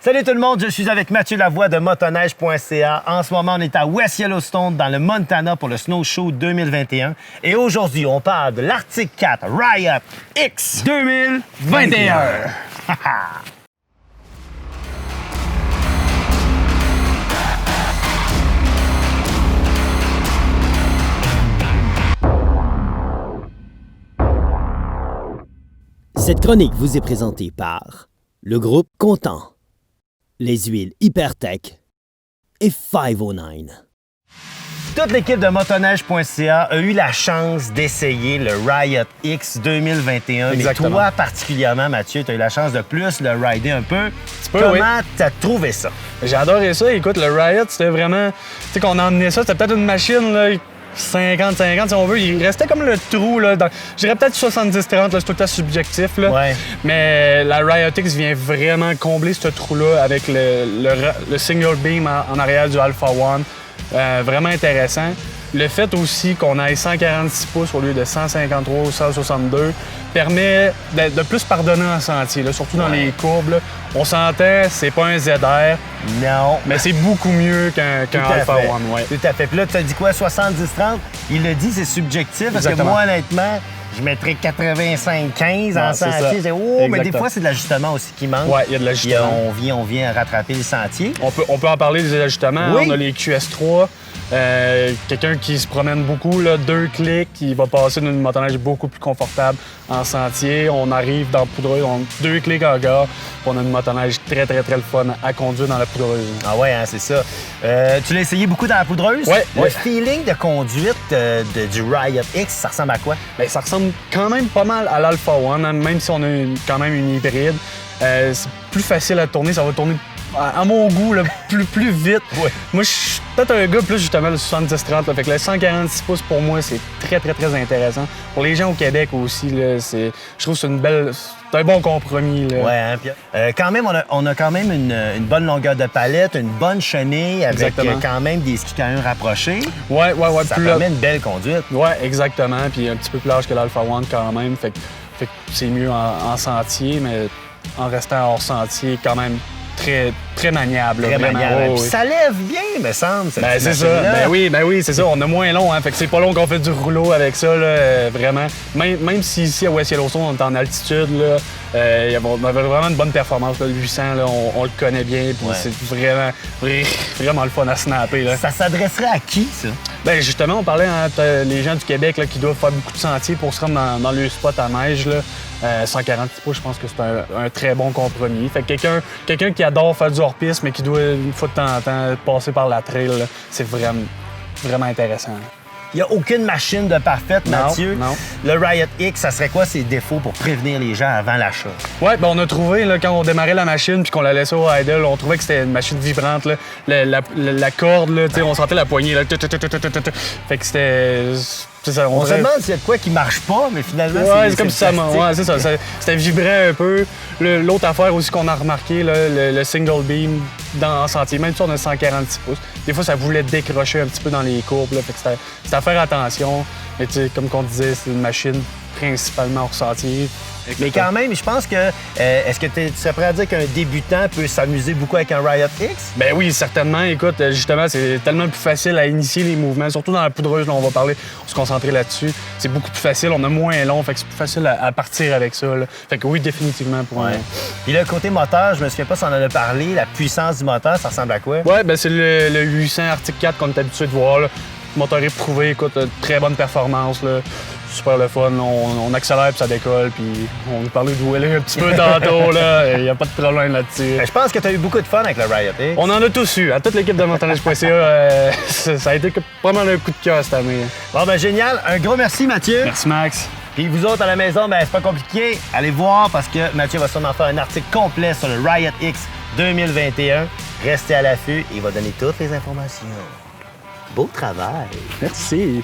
Salut tout le monde, je suis avec Mathieu Lavoie de motoneige.ca. En ce moment, on est à West Yellowstone, dans le Montana, pour le Snow Show 2021. Et aujourd'hui, on parle de l'Arctic Cat Riot X 2021. Cette chronique vous est présentée par le groupe Content, les huiles Hypertech et 509. Toute l'équipe de motoneige.ca a eu la chance d'essayer le Riot X 2021. Exactement. Mais toi, particulièrement, Mathieu, tu as eu la chance de plus le rider un peu. peu, Comment t'as trouvé ça? J'ai adoré ça. Écoute, le Riot, c'était vraiment... Tu sais, qu'on a emmené ça, c'était peut-être une machine, là, 50-50, si on veut. Il restait comme le trou, là. Je dirais peut-être 70-30, là, c'est tout à subjectif, là. Ouais. Mais la Riot X vient vraiment combler ce trou-là avec le single beam en arrière du Alpha One. Vraiment intéressant. Le fait aussi qu'on aille 146 pouces au lieu de 153 ou 162 permet de plus pardonner en sentier, là, surtout dans les courbes. Là. On s'entend, c'est pas un ZR, Non. mais c'est beaucoup mieux qu'un Alpha One. Ouais. Tout à fait. Puis là, tu as dit quoi, 70-30? Il le dit, c'est subjectif, parce Exactement. que moi, honnêtement, je mettrais 85-15 en Ouais, c'est sentier. ça. Mais des Exactement. fois, c'est de l'ajustement aussi qui manque. Ouais, il y a de Puis, l'ajustement. on vient rattraper le sentier. On peut en parler des ajustements. Oui. On a les QS3. Quelqu'un qui se promène beaucoup, là, 2 clics, qui va passer d'une motoneige beaucoup plus confortable en sentier. On arrive dans la poudreuse, 2 clics en gare, puis on a une motoneige très, très, très le fun à conduire dans la poudreuse. Ah ouais, hein, c'est ça. Tu l'as essayé beaucoup dans la poudreuse? Ouais, Le ouais. feeling de conduite du Riot X, ça ressemble à quoi? Bien, ça ressemble quand même pas mal à l'Alpha One, hein, même si on a quand même une hybride. C'est plus facile à tourner, ça va tourner à mon goût là, plus vite. Ouais. Moi, je suis peut-être un gars plus justement le 70-30. Là, fait que le 146 pouces, pour moi, c'est très, très, très intéressant. Pour les gens au Québec aussi, là, je trouve que c'est un bon compromis. Là. Ouais, hein, puis, quand même, on a quand même une bonne longueur de palette, une bonne chenille avec Exactement. quand même des skis canons rapprochés. Ouais. Ça plus permet une belle conduite. Ouais, exactement. Puis un petit peu plus large que l'Alpha One quand même. Fait que c'est mieux en sentier, mais en restant hors sentier, quand même très, très maniable. Très vraiment. maniable. Oh, Puis oui. ça lève bien, me semble, cette Ben, petite c'est ça. machine-là. Ben oui, c'est ça. On a moins long, hein. Fait que c'est pas long qu'on fait du rouleau avec ça, là, vraiment. Même si ici, à West Yellowstone, on est en altitude, là, on avait vraiment une bonne performance, là, le 800, là, on le connaît bien, puis Ouais. c'est vraiment le fun à snapper, là. Ça s'adresserait à qui, ça? Ben justement, on parlait entre les gens du Québec là, qui doivent faire beaucoup de sentiers pour se rendre dans le spot à neige. Là. 146 pouces, je pense que c'est un très bon compromis. Fait que quelqu'un qui adore faire du hors-piste, mais qui doit, une fois de temps en temps, passer par la trail, là, c'est vraiment intéressant. Il n'y a aucune machine de parfaite, Non, Mathieu. non. Le Riot X, ça serait quoi ses défauts pour prévenir les gens avant l'achat? Ouais, ben on a trouvé, là, quand on démarrait la machine puis qu'on la laissait au idle, on trouvait que c'était une machine vibrante. Là. La corde, là, on sentait la poignée. Là, fait que c'était... c'est ça, On se demande s'il y a de quoi qui marche pas, mais finalement, Ouais, c'est comme si ça... plastique. Ouais, c'est ça. Ça vibrait un peu. L'autre affaire aussi qu'on a remarqué, là, le single beam en sentier, même si on a 146 pouces, des fois, ça voulait décrocher un petit peu dans les courbes. Là, fait que c'était à faire attention. Mais tu sais, comme on disait, c'est une machine principalement hors sentier. Mais quand même, je pense que... est-ce que tu serais prêt à dire qu'un débutant peut s'amuser beaucoup avec un Riot X? Ben oui, certainement. Écoute, justement, c'est tellement plus facile à initier les mouvements, surtout dans la poudreuse, là, on va se concentrer là-dessus. C'est beaucoup plus facile, on a moins long, fait que c'est plus facile à partir avec ça. Là. Fait que oui, définitivement pour Ouais. Puis le côté moteur, je me souviens pas si on en a parlé, la puissance du moteur, ça ressemble à quoi? Ouais, ben c'est le 800 Arctic 4 qu'on est habitué de voir. Là. Moteur éprouvé, écoute, très bonne performance. Là. Super le fun. On accélère puis ça décolle. Puis on nous parlait de wheeler un petit peu tantôt. Il n'y a pas de problème là-dessus. Je pense que tu as eu beaucoup de fun avec le Riot X. On en a tous eu. À toute l'équipe de motoneige.ca, ça a été pas mal un coup de cœur cette année. Bon, ben génial. Un gros merci, Mathieu. Merci, Max. Puis vous autres à la maison, ben c'est pas compliqué. Allez voir parce que Mathieu va sûrement faire un article complet sur le Riot X 2021. Restez à l'affût et il va donner toutes les informations. Beau travail. Merci.